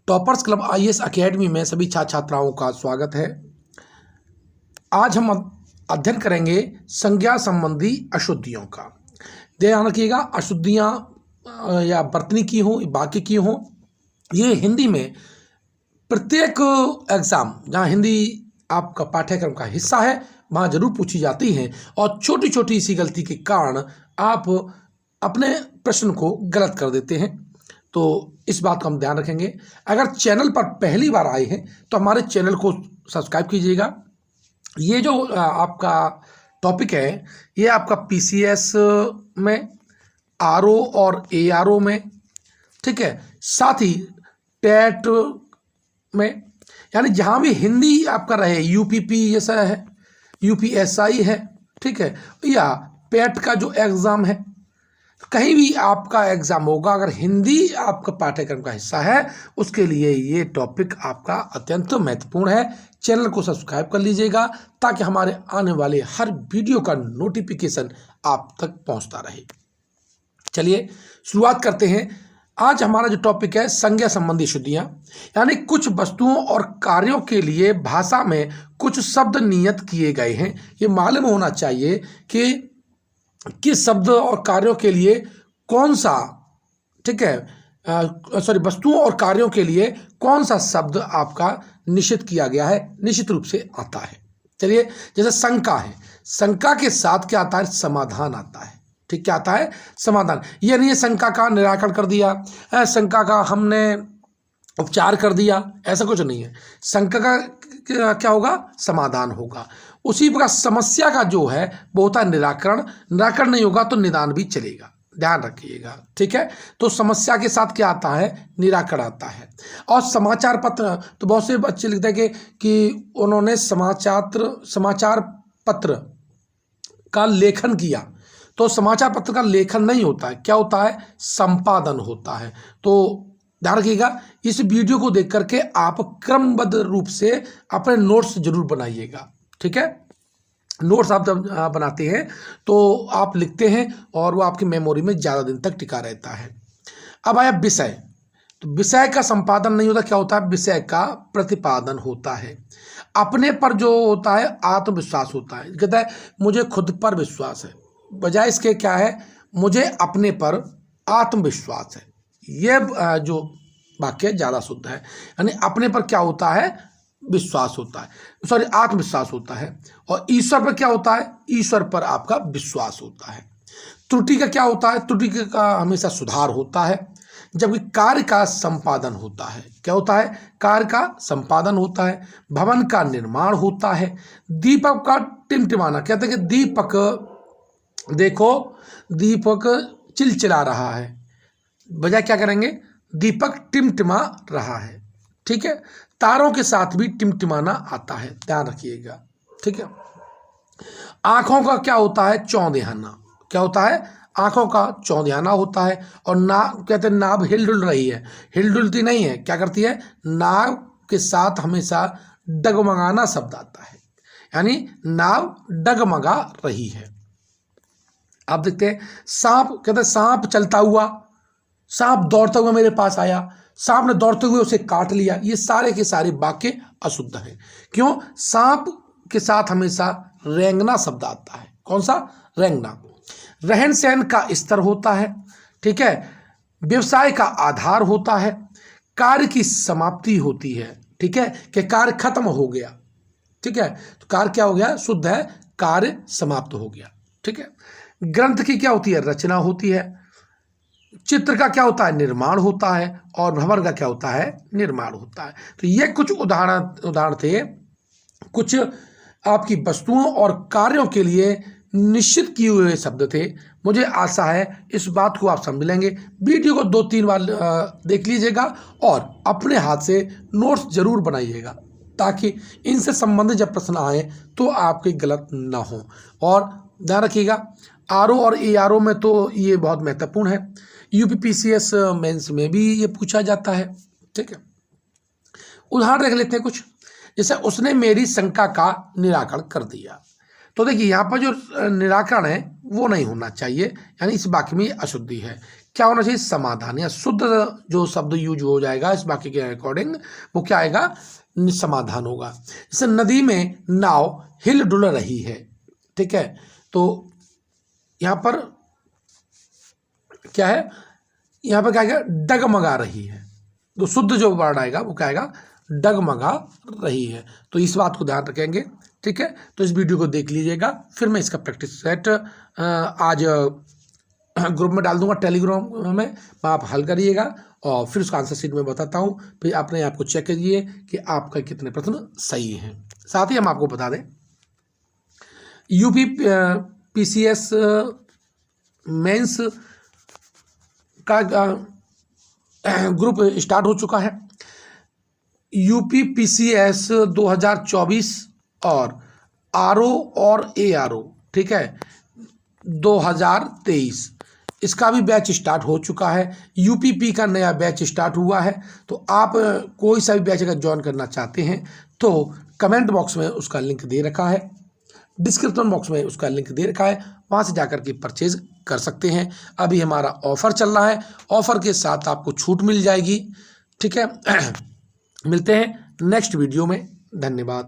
Toppers club IAS academy में सभी छात्र छात्राओं का स्वागत है। आज हम अध्ययन करेंगे संज्ञा संबंधी अशुद्धियों का। ध्यान रखिएगा, अशुद्धियाँ या बर्तनी की हो, वाक्य की हो, ये हिंदी में प्रत्येक एग्ज़ाम जहाँ हिंदी आपका पाठ्यक्रम का हिस्सा है वहाँ जरूर पूछी जाती हैं और छोटी छोटी सी गलती के कारण आप अपने प्रश्न को गलत कर देते हैं। तो इस बात का हम ध्यान रखेंगे। अगर चैनल पर पहली बार आए हैं तो हमारे चैनल को सब्सक्राइब कीजिएगा। ये जो आपका टॉपिक है ये आपका पीसीएस में, आरओ और एआरओ में, ठीक है, साथ ही टेट में, यानी जहाँ भी हिंदी आपका रहे, यूपीपी जैसा है, यूपीएसआई है, ठीक है, या पेट का जो एग्ज़ाम है, कहीं भी आपका एग्ज़ाम होगा, अगर हिंदी आपका पाठ्यक्रम का हिस्सा है उसके लिए ये टॉपिक आपका अत्यंत महत्वपूर्ण है। चैनल को सब्सक्राइब कर लीजिएगा ताकि हमारे आने वाले हर वीडियो का नोटिफिकेशन आप तक पहुंचता रहे। चलिए शुरुआत करते हैं। आज हमारा जो टॉपिक है संज्ञा संबंधी अशुद्धियाँ, यानी कुछ वस्तुओं और कार्यों के लिए भाषा में कुछ शब्द नियत किए गए हैं। ये मालूम होना चाहिए कि किस शब्द और कार्यों के लिए कौन सा, ठीक है, वस्तुओं और कार्यों के लिए कौन सा शब्द आपका निश्चित किया गया है, निश्चित रूप से आता है। चलिए, जैसे शंका है, शंका के साथ क्या आता है? समाधान आता है। ठीक, क्या आता है? समाधान। ये नहीं है शंका का निराकरण कर दिया, शंका का हमने उपचार कर दिया, ऐसा कुछ नहीं है। शंका का क्या होगा? समाधान होगा। उसी प्रकार समस्या का जो है वो होता है निराकरण। निराकरण नहीं होगा तो निदान भी चलेगा, ध्यान रखिएगा, ठीक है। तो समस्या के साथ क्या आता है? निराकरण आता है। और समाचार पत्र, तो बहुत से बच्चे लिखते हैं कि उन्होंने समाचार पत्र का लेखन किया, तो समाचार पत्र का लेखन नहीं होता है, क्या होता है? संपादन होता है। तो ध्यान रखिएगा, इस वीडियो को देख करके आप क्रमबद्ध रूप से अपने नोट्स जरूर बनाइएगा, ठीक है। नोट्स आप जब बनाते हैं तो आप लिखते हैं और वो आपकी मेमोरी में ज़्यादा दिन तक टिका रहता है। अब आया विषय, तो विषय का संपादन नहीं होता, क्या होता है? विषय का प्रतिपादन होता है। अपने पर जो होता है आत्मविश्वास होता है। कहता है मुझे खुद पर विश्वास है, बजाय इसके क्या है? मुझे अपने पर आत्मविश्वास है। ये जो वाक्य ज़्यादा शुद्ध है, यानी अपने पर क्या होता है? विश्वास होता है, सॉरी, आत्मविश्वास होता है। और ईश्वर पर क्या होता है? ईश्वर पर आपका विश्वास होता है। त्रुटि का क्या होता है? त्रुटि का हमेशा सुधार होता है। जबकि कार्य का संपादन होता है, क्या होता है? कार्य का संपादन होता है। भवन का निर्माण होता है। दीपक का टिमटिमाना, कहते हैं कि दीपक, देखो दीपक चिलचिला रहा है, बजाय क्या करेंगे? दीपक टिमटिमा रहा है, ठीक है। तारों के साथ भी टिमटिमाना आता है, ध्यान रखिएगा, ठीक है। आंखों का क्या होता है? चौंधियाना, क्या होता है? आंखों का चौंधियाना होता है। और नाव, कहते हैं नाव हिलडुल रही है, हिलडुलती नहीं है, क्या करती है? नाव के साथ हमेशा डगमगाना शब्द आता है, यानी नाव डगमगा रही है। आप देखते हैं सांप, कहते हैं सांप चलता हुआ, सांप दौड़ता हुआ मेरे पास आया, सांप ने दौड़ते हुए उसे काट लिया। ये सारे के सारे वाक्य अशुद्ध हैं। क्यों? सांप के साथ हमेशा रेंगना शब्द आता है। कौन सा? रेंगना। रहन सहन का स्तर होता है, ठीक है। व्यवसाय का आधार होता है। कार्य की समाप्ति होती है, ठीक है, कि कार्य खत्म हो गया, ठीक है। तो कार्य क्या हो गया? शुद्ध है, कार्य समाप्त हो गया, ठीक है। ग्रंथ की क्या होती है? रचना होती है। चित्र का क्या होता है? निर्माण होता है। और भवन का क्या होता है? निर्माण होता है। तो ये कुछ उदाहरण थे, कुछ आपकी वस्तुओं और कार्यों के लिए निश्चित किए हुए शब्द थे। मुझे आशा है इस बात को आप समझ लेंगे। वीडियो को 2-3 बार देख लीजिएगा और अपने हाथ से नोट्स जरूर बनाइएगा ताकि इनसे संबंधित जब प्रश्न आए तो आपके गलत ना हो। और ध्यान रखिएगा, आरओ और एआरओ में तो ये बहुत महत्वपूर्ण है। यूपीपीसीएस मेंस में भी ये पूछा जाता है, ठीक है। उदाहरण देख लेते हैं कुछ, जैसे उसने मेरी शंका का निराकरण कर दिया। तो देखिए यहाँ पर जो निराकरण है वो नहीं होना चाहिए, यानी इस वाक्य में अशुद्धि है। क्या होना चाहिए, समाधान, या शुद्ध जो शब्द यूज हो जाएगा इस वाक्य के अकॉर्डिंग वो क्या आएगा, समाधान होगा। जैसे नदी में नाव हिल डुल रही है, ठीक है, तो यहाँ पर क्या है, यहाँ पर क्या आएगा, डगमगा रही है। तो शुद्ध जो वर्ड आएगा वो क्या आएगा, डगमगा रही है। तो इस बात को ध्यान रखेंगे, ठीक है। तो इस वीडियो को देख लीजिएगा, फिर मैं इसका प्रैक्टिस सेट आज ग्रुप में डाल दूंगा टेलीग्राम में, आप हल करिएगा और फिर उसका आंसर शीट में बताता हूँ, फिर अपने आप को चेक करिए कि आपका कितने प्रश्न सही हैं। साथ ही हम आपको बता दें यूपी पीसीएस मेंस का ग्रुप स्टार्ट हो चुका है। यूपी पीसीएस 2024 और आरओ और एआरओ, ठीक है, 2023, इसका भी बैच स्टार्ट हो चुका है। यूपीपी का नया बैच स्टार्ट हुआ है। तो आप कोई सा भी बैच अगर ज्वाइन करना चाहते हैं तो कमेंट बॉक्स में उसका लिंक दे रखा है, डिस्क्रिप्शन बॉक्स में उसका लिंक दे रखा है, वहाँ से जाकर के परचेज कर सकते हैं। अभी हमारा ऑफ़र चल रहा है, ऑफ़र के साथ आपको छूट मिल जाएगी, ठीक है। मिलते हैं नेक्स्ट वीडियो में, धन्यवाद।